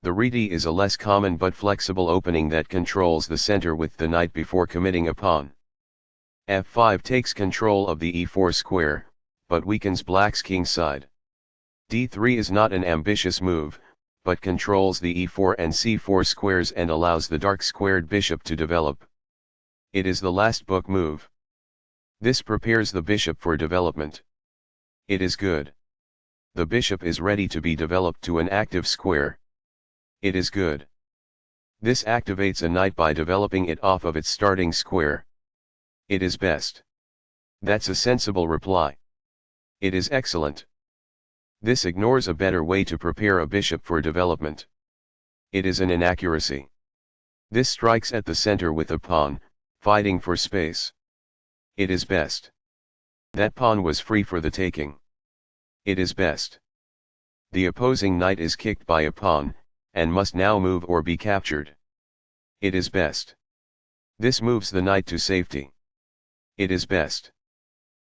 The reti is a less common but flexible opening that controls the center with the knight before committing a pawn. f5 takes control of the e4 square, but weakens black's king side. d3 is not an ambitious move, but controls the e4 and c4 squares and allows the dark squared bishop to develop. It is the last book move. This prepares the bishop for development. It is good. The bishop is ready to be developed to an active square. It is good. This activates a knight by developing it off of its starting square. It is best. That's a sensible reply. It is excellent. This ignores a better way to prepare a bishop for development. It is an inaccuracy. This strikes at the center with a pawn, fighting for space. It is best. That pawn was free for the taking. It is best. The opposing knight is kicked by a pawn, and must now move or be captured. It is best. This moves the knight to safety. It is best.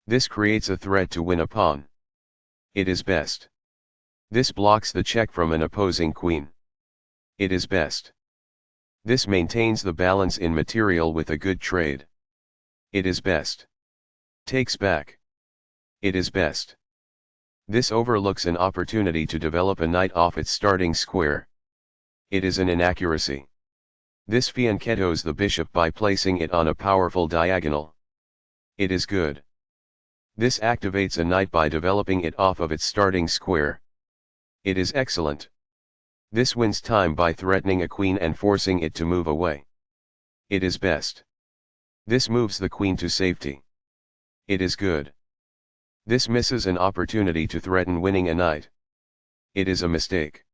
This creates a threat to win a pawn. It is best. This blocks the check from an opposing queen. It is best. This maintains the balance in material with a good trade. It is best. Takes back. It is best. This overlooks an opportunity to develop a knight off its starting square. It is an inaccuracy. This fianchettos the bishop by placing it on a powerful diagonal. It is good. This activates a knight by developing it off of its starting square. It is excellent. This wins time by threatening a queen and forcing it to move away. It is best. This moves the queen to safety. It is good. This misses an opportunity to threaten winning a knight. It is a mistake.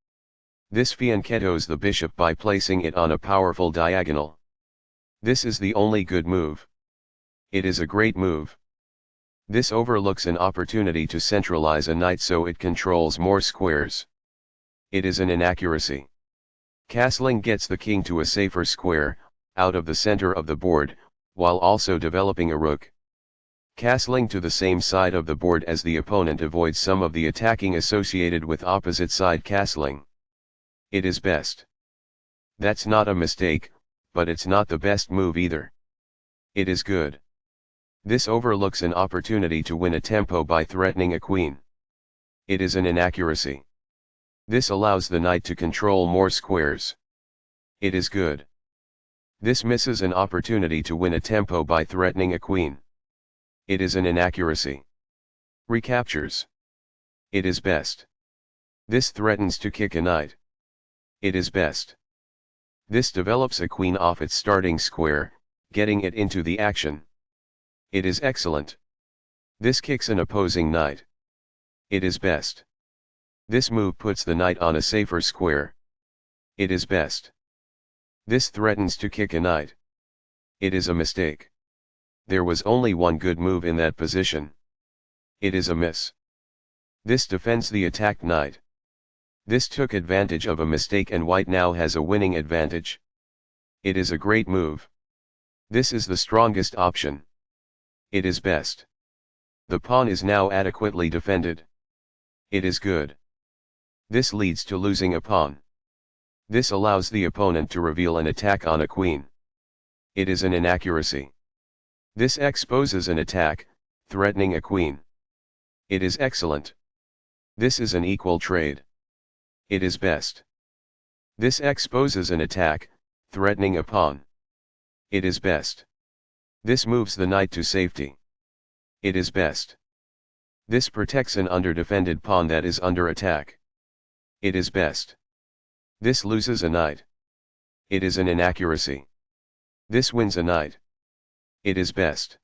This fianchettos the bishop by placing it on a powerful diagonal. This is the only good move. It is a great move. This overlooks an opportunity to centralize a knight so it controls more squares. It is an inaccuracy. Castling gets the king to a safer square, out of the center of the board, while also developing a rook. Castling to the same side of the board as the opponent avoids some of the attacking associated with opposite side castling. It is best. That's not a mistake, but it's not the best move either. It is good. This overlooks an opportunity to win a tempo by threatening a queen. It is an inaccuracy. This allows the knight to control more squares. It is good. This misses an opportunity to win a tempo by threatening a queen. It is an inaccuracy. Recaptures. It is best. This threatens to kick a knight. It is best. This develops a queen off its starting square, getting it into the action. It is excellent. This kicks an opposing knight. It is best. This move puts the knight on a safer square. It is best. This threatens to kick a knight. It is a mistake. There was only one good move in that position. It is a miss. This defends the attacked knight. This took advantage of a mistake and white now has a winning advantage. It is a great move. This is the strongest option. It is best. The pawn is now adequately defended. It is good. This leads to losing a pawn. This allows the opponent to reveal an attack on a queen. It is an inaccuracy. This exposes an attack, threatening a queen. It is excellent. This is an equal trade. It is best. This exposes an attack, threatening a pawn. It is best. This moves the knight to safety. It is best. This protects an underdefended pawn that is under attack. It is best. This loses a knight. It is an inaccuracy. This wins a knight. It is best.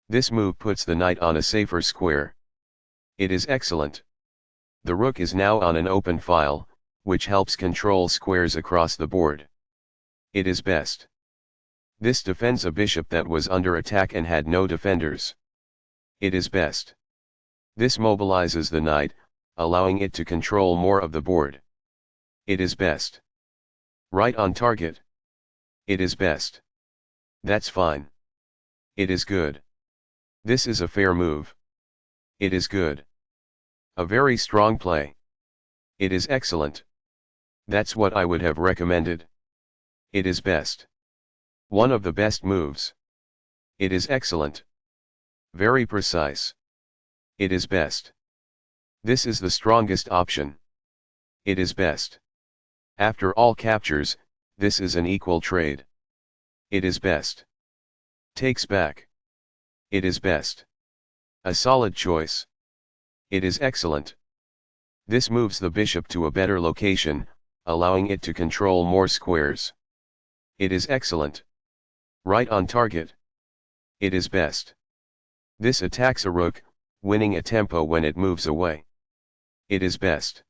This move puts the knight on a safer square. It is excellent. The rook is now on an open file, which helps control squares across the board. It is best. This defends a bishop that was under attack and had no defenders. It is best. This mobilizes the knight, allowing it to control more of the board. It is best. Right on target. It is best. That's fine. It is good. This is a fair move. It is good. A very strong play. It is excellent. That's what I would have recommended. It is best. One of the best moves. It is excellent. Very precise. It is best. This is the strongest option. It is best. After all captures, this is an equal trade. It is best. Takes back. It is best. A solid choice. It is excellent. This moves the bishop to a better location, allowing it to control more squares. It is excellent. Right on target. It is best. This attacks a rook, winning a tempo when it moves away. It is best.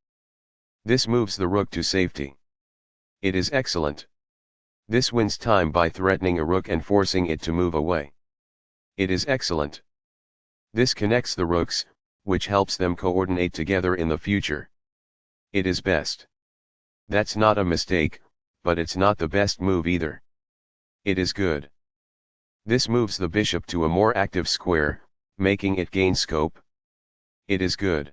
This moves the rook to safety. It is excellent. This wins time by threatening a rook and forcing it to move away. It is excellent. This connects the rooks, which helps them coordinate together in the future. It is best. That's not a mistake, but it's not the best move either. It is good. This moves the bishop to a more active square, making it gain scope. It is good.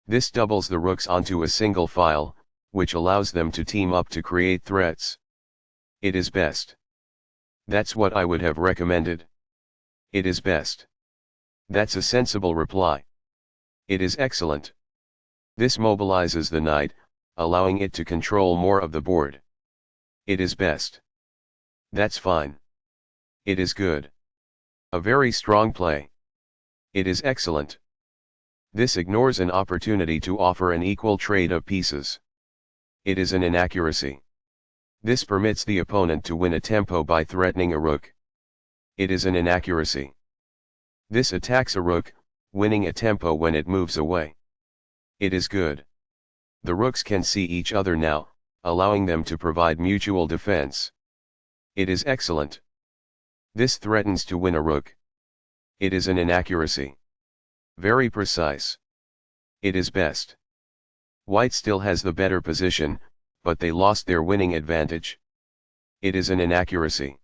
This doubles the rooks onto a single file, which allows them to team up to create threats. It is best. That's what I would have recommended. It is best. That's a sensible reply. It is excellent. This mobilizes the knight, allowing it to control more of the board. It is best. That's fine. It is good. A very strong play. It is excellent. This ignores an opportunity to offer an equal trade of pieces. It is an inaccuracy. This permits the opponent to win a tempo by threatening a rook. It is an inaccuracy. This attacks a rook, winning a tempo when it moves away. It is good. The rooks can see each other now, allowing them to provide mutual defense. It is excellent. This threatens to win a rook. It is an inaccuracy. Very precise. It is best. White still has the better position, but they lost their winning advantage. It is an inaccuracy.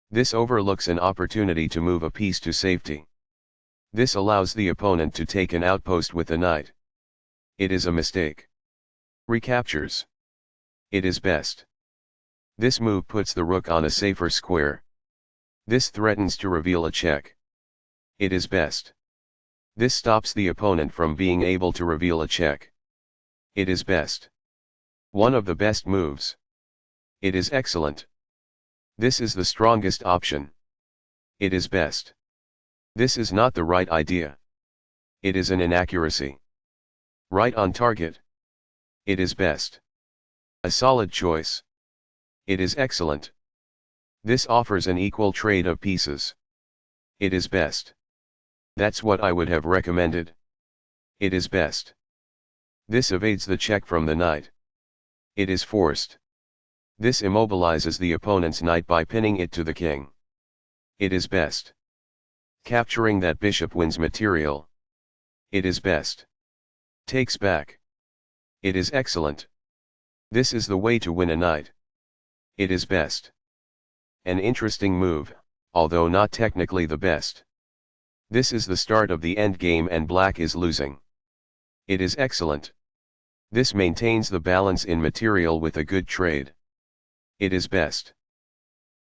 This overlooks an opportunity to move a piece to safety. This allows the opponent to take an outpost with the knight. It is a mistake. Recaptures. It is best. This move puts the rook on a safer square. This threatens to reveal a check. It is best. This stops the opponent from being able to reveal a check. It is best. One of the best moves. It is excellent. This is the strongest option. It is best. This is not the right idea. It is an inaccuracy. Right on target. It is best. A solid choice. It is excellent. This offers an equal trade of pieces. It is best. That's what I would have recommended. It is best. This evades the check from the knight. It is forced. This immobilizes the opponent's knight by pinning it to the king. It is best. Capturing that bishop wins material. It is best. Takes back. It is excellent. This is the way to win a knight. It is best. An interesting move, although not technically the best. This is the start of the endgame and black is losing. It is excellent. This maintains the balance in material with a good trade. It is best.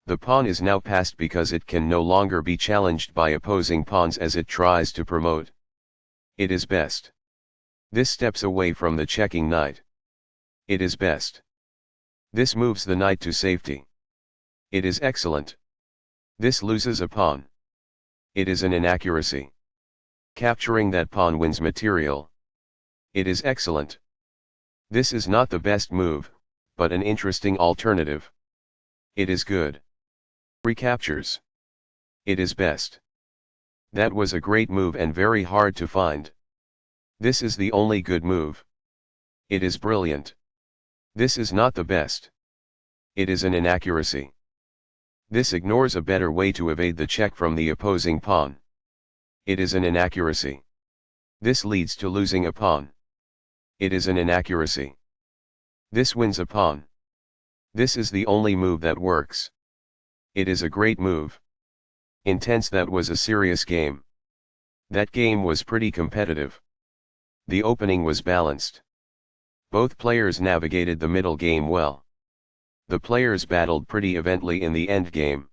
The pawn is now passed because it can no longer be challenged by opposing pawns as it tries to promote. It is best. This steps away from the checking knight. It is best. This moves the knight to safety. It is excellent. This loses a pawn. It is an inaccuracy. Capturing that pawn wins material. It is excellent. This is not the best move, but an interesting alternative. It is good. Recaptures. It is best. That was a great move and very hard to find. This is the only good move. It is brilliant. This is not the best. It is an inaccuracy. This ignores a better way to evade the check from the opposing pawn. It is an inaccuracy. This leads to losing a pawn. It is an inaccuracy. This wins a pawn. This is the only move that works. It is a great move. Intense. That was a serious game. That game was pretty competitive. The opening was balanced. Both players navigated the middle game well. The players battled pretty evenly in the endgame.